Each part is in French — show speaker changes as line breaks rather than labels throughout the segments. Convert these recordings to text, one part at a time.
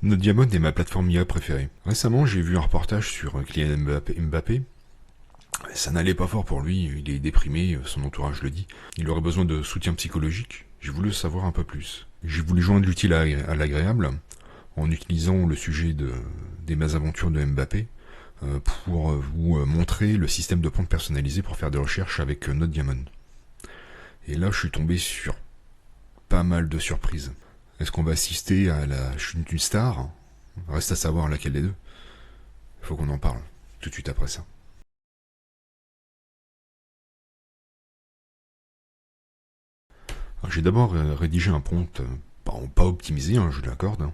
Notre Diamond est ma plateforme IA préférée. Récemment, j'ai vu un reportage sur Kylian Mbappé. Ça n'allait pas fort pour lui, il est déprimé, son entourage le dit. Il aurait besoin de soutien psychologique. J'ai voulu savoir un peu plus. J'ai voulu joindre l'utile à l'agréable en utilisant le sujet des mésaventures de Mbappé pour vous montrer le système de pompe personnalisé pour faire des recherches avec Notre Diamond. Et là, je suis tombé sur pas mal de surprises. Est-ce qu'on va assister à la chute d'une star? Reste à savoir laquelle des deux. Il faut qu'on en parle tout de suite après ça. J'ai d'abord rédigé un prompt, pas optimisé, je l'accorde.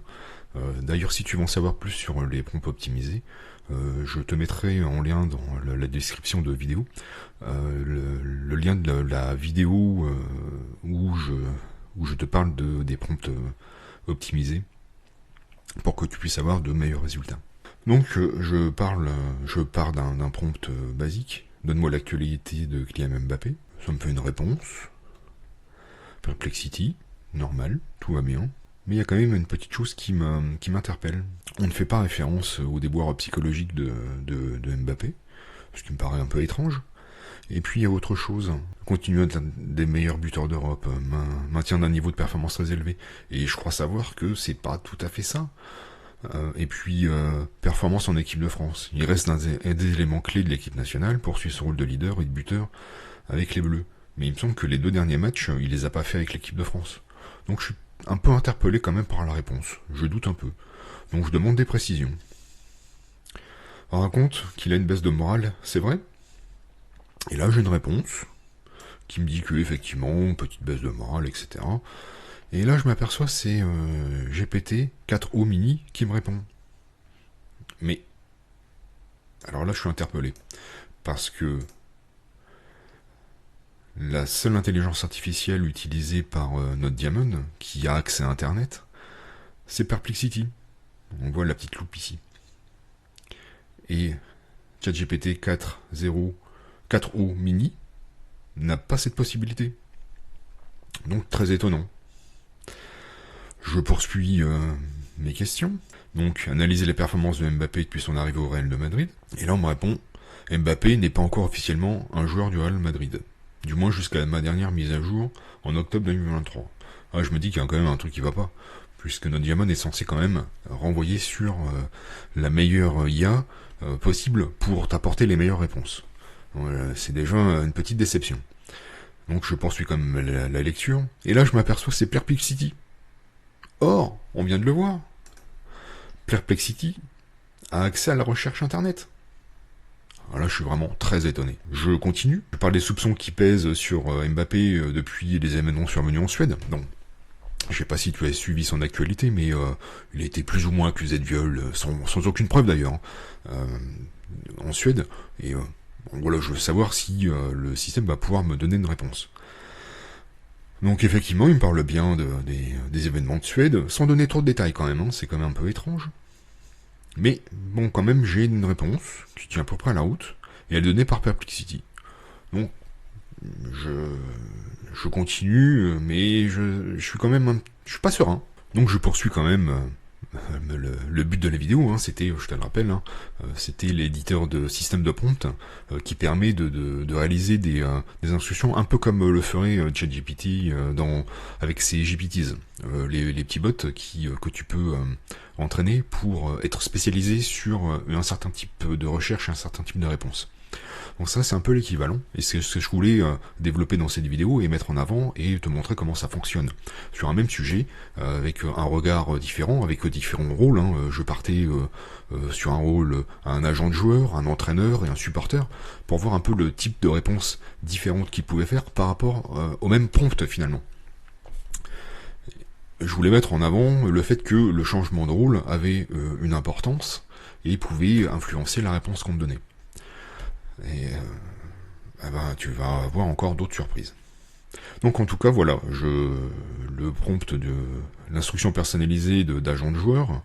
D'ailleurs, si tu veux en savoir plus sur les prompts optimisés, je te mettrai en lien dans la description de vidéo le lien de la vidéo où je te parle des prompts optimisés pour que tu puisses avoir de meilleurs résultats. Donc je pars d'un prompt basique. Donne-moi l'actualité de Kylian Mbappé. Ça me fait une réponse. Perplexity, normal, tout va bien. Mais il y a quand même une petite chose qui m'interpelle. On ne fait pas référence au déboire psychologique de Mbappé, ce qui me paraît un peu étrange. Et puis il y a autre chose. Continuer d'être des meilleurs buteurs d'Europe, maintien d'un niveau de performance très élevé. Et je crois savoir que c'est pas tout à fait ça. Et puis performance en équipe de France. Il reste un des éléments clés de l'équipe nationale, poursuit son rôle de leader et de buteur avec les Bleus. Mais il me semble que les 2 derniers matchs, il les a pas fait avec l'équipe de France. Donc je suis un peu interpellé quand même par la réponse. Je doute un peu. Donc je demande des précisions. On raconte qu'il a une baisse de morale, c'est vrai? Et là j'ai une réponse qui me dit que effectivement, petite baisse de morale, etc. Et là je m'aperçois c'est GPT 4O mini qui me répond. Mais alors là je suis interpellé. Parce que la seule intelligence artificielle utilisée par notre Diamond, qui a accès à Internet, c'est Perplexity. On voit la petite loupe ici. Et ChatGPT 4o mini n'a pas cette possibilité. Donc très étonnant. Je poursuis mes questions. Donc analyser les performances de Mbappé depuis son arrivée au Real de Madrid. Et là on me répond, Mbappé n'est pas encore officiellement un joueur du Real Madrid. Du moins jusqu'à ma dernière mise à jour en octobre 2023. Ah, je me dis qu'il y a quand même un truc qui va pas, puisque notre Diamond est censé quand même renvoyer sur la meilleure IA possible pour t'apporter les meilleures réponses. C'est déjà une petite déception. Donc je poursuis quand même la lecture, et là je m'aperçois c'est Perplexity. Or, on vient de le voir, Perplexity a accès à la recherche internet. Alors là, je suis vraiment très étonné. Je continue. Je parle des soupçons qui pèsent sur Mbappé depuis les événements survenus en Suède. Donc, je sais pas si tu as suivi son actualité, mais il a été plus ou moins accusé de viol, sans aucune preuve d'ailleurs, en Suède. Et voilà, je veux savoir si le système va pouvoir me donner une réponse. Donc effectivement, il me parle bien des événements de Suède, sans donner trop de détails quand même, c'est quand même un peu étrange. Mais bon, quand même, j'ai une réponse qui tient à peu près à la route, et elle est donnée par Perplexity. Donc, je continue, mais je suis quand même, je suis pas serein. Donc je poursuis quand même le but de la vidéo, c'était, je te le rappelle, c'était l'éditeur de système de prompt qui permet de réaliser des instructions un peu comme le ferait ChatGPT avec ses GPTs, les petits bots que tu peux entraîner pour être spécialisé sur un certain type de recherche, un certain type de réponse. Donc ça c'est un peu l'équivalent, et c'est ce que je voulais développer dans cette vidéo et mettre en avant et te montrer comment ça fonctionne. Sur un même sujet, avec un regard différent, avec différents rôles, je partais sur un rôle, un agent de joueur, un entraîneur et un supporter, pour voir un peu le type de réponse différente qu'il pouvait faire par rapport au même prompt finalement. Je voulais mettre en avant le fait que le changement de rôle avait une importance et pouvait influencer la réponse qu'on te donnait. Et tu vas avoir encore d'autres surprises. Donc en tout cas voilà, le prompt de l'instruction personnalisée d'agent de joueur,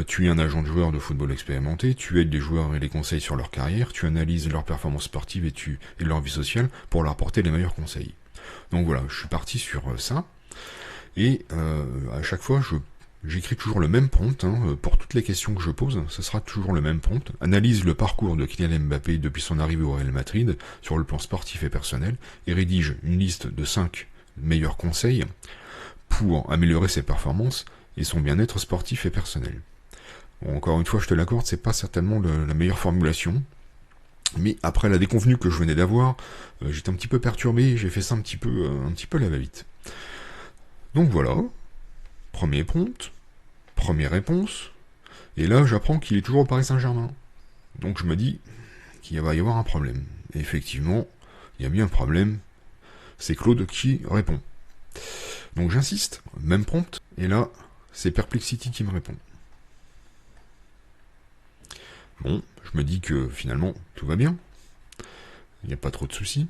tu es un agent de joueur de football expérimenté, tu aides les joueurs et les conseils sur leur carrière, tu analyses leurs performances sportives et leur vie sociale pour leur apporter les meilleurs conseils. Donc voilà, je suis parti sur ça, et à chaque fois j'écris toujours le même prompt, pour toutes les questions que je pose, ce sera toujours le même prompt. Analyse le parcours de Kylian Mbappé depuis son arrivée au Real Madrid, sur le plan sportif et personnel, et rédige une liste de 5 meilleurs conseils pour améliorer ses performances et son bien-être sportif et personnel. Bon, encore une fois, je te l'accorde, c'est pas certainement la meilleure formulation, mais après la déconvenue que je venais d'avoir, j'étais un petit peu perturbé, j'ai fait ça un petit peu à la va-vite. Donc voilà, premier prompt, première réponse, et là j'apprends qu'il est toujours au Paris Saint-Germain. Donc je me dis qu'il va y avoir un problème. Et effectivement, il y a bien un problème, c'est Claude qui répond. Donc j'insiste, même prompt, et là, c'est Perplexity qui me répond. Bon, je me dis que finalement, tout va bien. Il n'y a pas trop de soucis.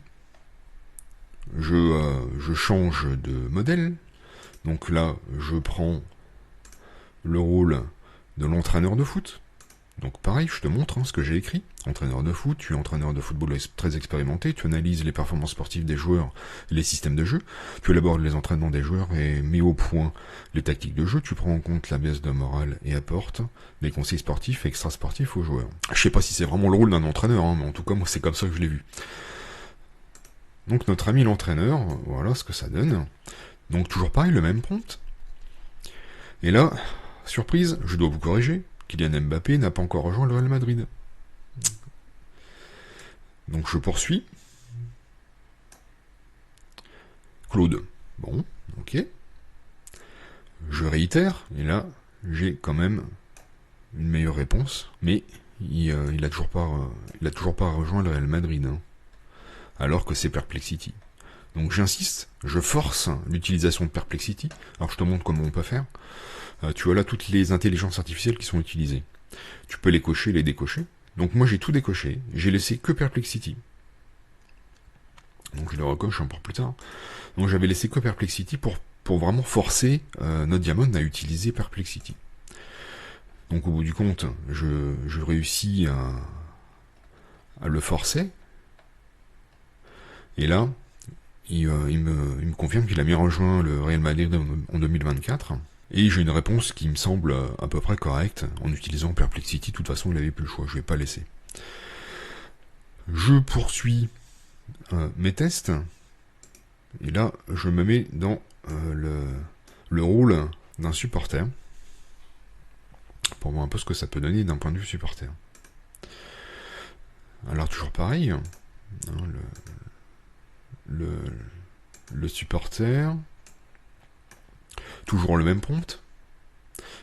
Je change de modèle. Donc là, je prends le rôle de l'entraîneur de foot. Donc pareil, je te montre ce que j'ai écrit. Entraîneur de foot, tu es entraîneur de football très expérimenté, tu analyses les performances sportives des joueurs, les systèmes de jeu, tu élabores les entraînements des joueurs et mets au point les tactiques de jeu, tu prends en compte la baisse de morale et apportes des conseils sportifs et extrasportifs aux joueurs. Je sais pas si c'est vraiment le rôle d'un entraîneur, mais en tout cas moi c'est comme ça que je l'ai vu. Donc notre ami l'entraîneur, voilà ce que ça donne. Donc toujours pareil, le même prompt. Et là, surprise, je dois vous corriger, Kylian Mbappé n'a pas encore rejoint le Real Madrid. Donc je poursuis. Claude. Bon, ok. Je réitère, et là, j'ai quand même une meilleure réponse, mais il a toujours pas rejoint le Real Madrid, alors que c'est Perplexity. Donc j'insiste, je force l'utilisation de Perplexity. Alors je te montre comment on peut faire. Tu as là toutes les intelligences artificielles qui sont utilisées. Tu peux les cocher, les décocher. Donc moi j'ai tout décoché, j'ai laissé que Perplexity. Donc je le recoche un peu plus tard. Donc j'avais laissé que Perplexity pour vraiment forcer NodeDiamond à utiliser Perplexity. Donc au bout du compte, je réussis à le forcer. Et là, il me confirme qu'il a bien rejoint le Real Madrid en 2024. Et j'ai une réponse qui me semble à peu près correcte en utilisant Perplexity. De toute façon, il n'avait plus le choix, je ne vais pas laisser. Je poursuis mes tests. Et là, je me mets dans le rôle d'un supporter pour voir un peu ce que ça peut donner d'un point de vue supporter. Alors toujours pareil, le supporter, toujours le même prompt.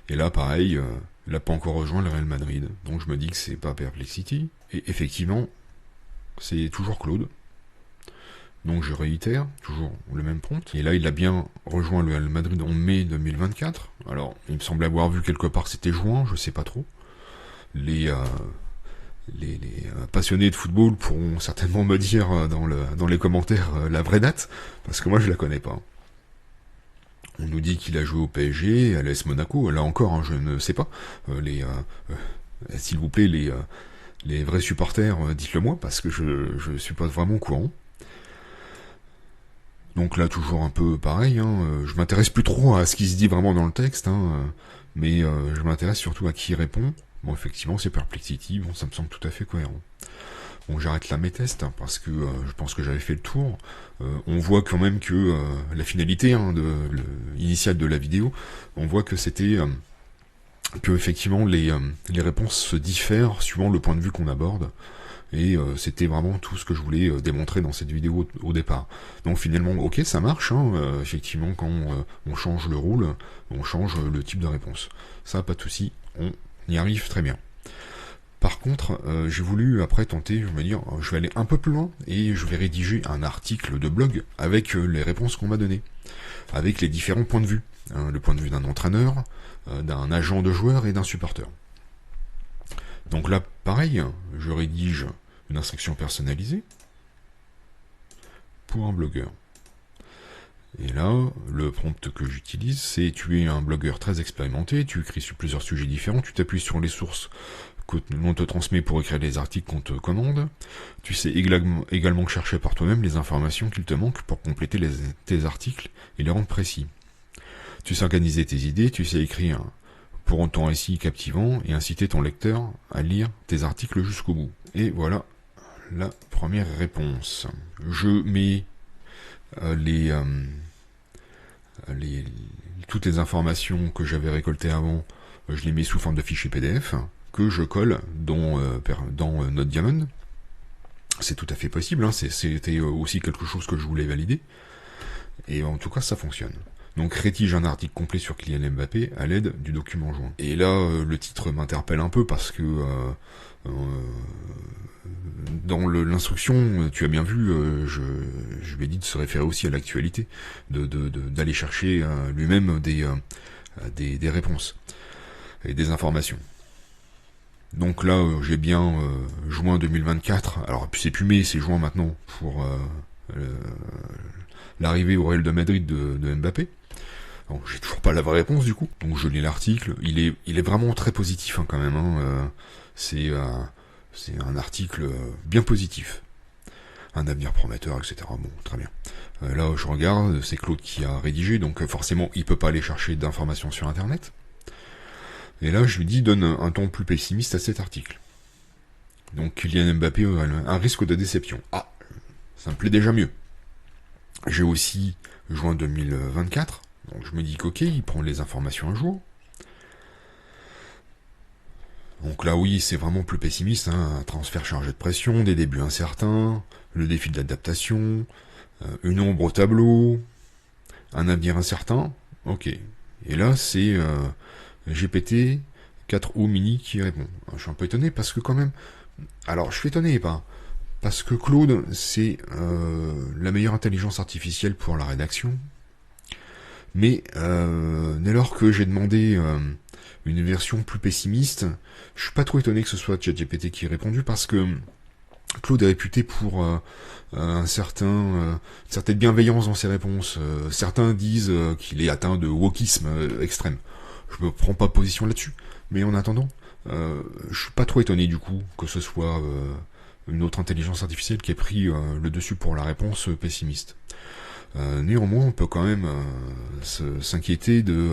Et là, pareil, il n'a pas encore rejoint le Real Madrid. Donc je me dis que c'est pas Perplexity. Et effectivement, c'est toujours Claude. Donc je réitère, toujours le même prompt. Et là, il a bien rejoint le Real Madrid en mai 2024. Alors, il me semble avoir vu quelque part c'était juin, je sais pas trop. Les passionnés de football pourront certainement me dire dans les commentaires la vraie date, parce que moi je la connais pas. On nous dit qu'il a joué au PSG, à l'AS Monaco, là encore, je ne sais pas. S'il vous plaît, les vrais supporters, dites-le moi, parce que je suis pas vraiment au courant. Donc là, toujours un peu pareil, je m'intéresse plus trop à ce qui se dit vraiment dans le texte, mais je m'intéresse surtout à qui répond. Bon, effectivement, c'est Perplexity, bon, ça me semble tout à fait cohérent. Bon, j'arrête là mes tests, parce que je pense que j'avais fait le tour. On voit quand même que la finalité initiale de la vidéo, on voit que c'était que effectivement les réponses se diffèrent suivant le point de vue qu'on aborde. Et c'était vraiment tout ce que je voulais démontrer dans cette vidéo au départ. Donc finalement, ok, ça marche, effectivement, quand on change le rôle, on change le type de réponse. Ça, pas de souci, on y arrive très bien. Par contre, j'ai voulu après tenter, je me dire, je vais aller un peu plus loin et je vais rédiger un article de blog avec les réponses qu'on m'a données, avec les différents points de vue. Le point de vue d'un entraîneur, d'un agent de joueur et d'un supporter. Donc là, pareil, je rédige une instruction personnalisée pour un blogueur. Et là, le prompt que j'utilise, c'est tu es un blogueur très expérimenté, tu écris sur plusieurs sujets différents, tu t'appuies sur les sources que l'on te transmet pour écrire les articles qu'on te commande, tu sais également chercher par toi-même les informations qu'il te manque pour compléter tes articles et les rendre précis. Tu sais organiser tes idées, tu sais écrire pour ton récit captivant et inciter ton lecteur à lire tes articles jusqu'au bout. Et voilà la première réponse. Je mets toutes les informations que j'avais récoltées avant, je les mets sous forme de fichier PDF que je colle dans NoteDiamond. C'est tout à fait possible, hein, c'était aussi quelque chose que je voulais valider. Et en tout cas, ça fonctionne. Donc rédige un article complet sur Kylian Mbappé à l'aide du document joint. Et là, le titre m'interpelle un peu parce que dans l'instruction, tu as bien vu, je lui ai dit de se référer aussi à l'actualité, d'aller chercher lui-même des réponses et des informations. Donc là, j'ai bien juin 2024. Alors c'est plus mai, c'est juin maintenant pour l'arrivée au Real de Madrid de Mbappé. Bon, j'ai toujours pas la vraie réponse du coup. Donc je lis l'article. Il est vraiment très positif hein, quand même. Hein. C'est un article bien positif. Un avenir prometteur, etc. Bon, très bien. Là, je regarde, c'est Claude qui a rédigé, donc forcément, il peut pas aller chercher d'informations sur Internet. Et là, je lui dis, donne un ton plus pessimiste à cet article. Donc, Kylian Mbappé a un risque de déception. Ah, ça me plaît déjà mieux. J'ai aussi juin 2024, donc je me dis qu'ok, il prend les informations à jour. Donc là, oui, c'est vraiment plus pessimiste, hein, un transfert chargé de pression, des débuts incertains, le défi de l'adaptation, une ombre au tableau, un avenir incertain, ok. Et là, c'est GPT 4O Mini qui répond. Je suis un peu étonné parce que quand même... Alors, je suis étonné, pas. Parce que Claude, c'est la meilleure intelligence artificielle pour la rédaction. Mais dès lors que j'ai demandé une version plus pessimiste, je suis pas trop étonné que ce soit ChatGPT qui ait répondu parce que Claude est réputé pour une certaine bienveillance dans ses réponses. Certains disent qu'il est atteint de wokisme extrême. Je me prends pas position là-dessus. Mais en attendant, je suis pas trop étonné du coup que ce soit une autre intelligence artificielle qui ait pris le dessus pour la réponse pessimiste. Néanmoins, on peut quand même s'inquiéter de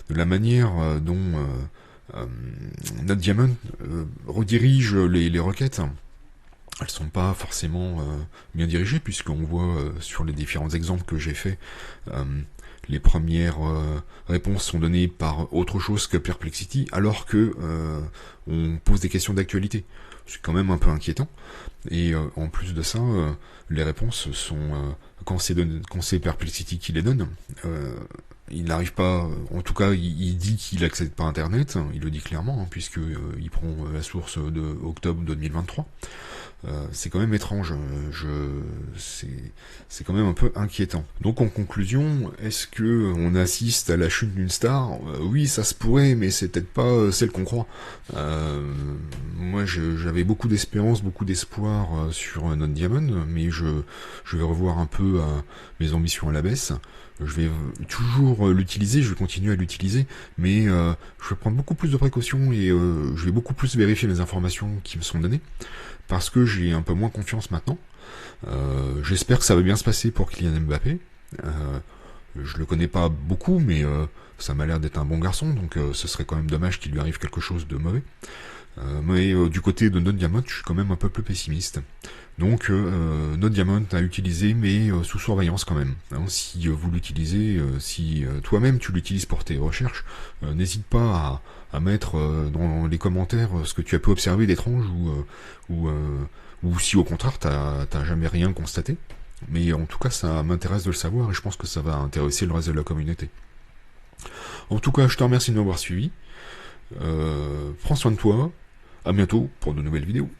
la manière dont NoteDiamond redirige les requêtes. Elles sont pas forcément bien dirigées, puisqu'on voit sur les différents exemples que j'ai faits, les premières réponses sont données par autre chose que Perplexity, alors que on pose des questions d'actualité. C'est quand même un peu inquiétant. Et en plus de ça, les réponses sont quand c'est Perplexity qui les donne, il n'arrive pas, en tout cas il dit qu'il n'accède pas à Internet, il le dit clairement, hein, puisque il prend la source de octobre 2023. C'est quand même étrange, c'est quand même un peu inquiétant. Donc en conclusion, est-ce que on assiste à la chute d'une star? Oui, ça se pourrait, mais c'est peut-être pas celle qu'on croit. Moi, j'avais beaucoup d'espérance, beaucoup d'espoir sur NoteDiamond, mais je vais revoir un peu mes ambitions à la baisse. Je vais toujours l'utiliser, je vais continuer à l'utiliser, mais je vais prendre beaucoup plus de précautions et je vais beaucoup plus vérifier les informations qui me sont données, parce que j'ai un peu moins confiance maintenant. J'espère que ça va bien se passer pour Kylian Mbappé. Je le connais pas beaucoup, mais ça m'a l'air d'être un bon garçon, donc ce serait quand même dommage qu'il lui arrive quelque chose de mauvais. Mais du côté de NoteDiamond, je suis quand même un peu plus pessimiste. Donc NoteDiamond à utiliser, mais sous surveillance quand même. Hein, si vous l'utilisez, si toi-même tu l'utilises pour tes recherches, n'hésite pas à mettre dans les commentaires ce que tu as pu observer d'étrange ou si au contraire t'as jamais rien constaté. Mais en tout cas, ça m'intéresse de le savoir et je pense que ça va intéresser le reste de la communauté. En tout cas, je te remercie de m'avoir suivi. Prends soin de toi. À bientôt pour de nouvelles vidéos.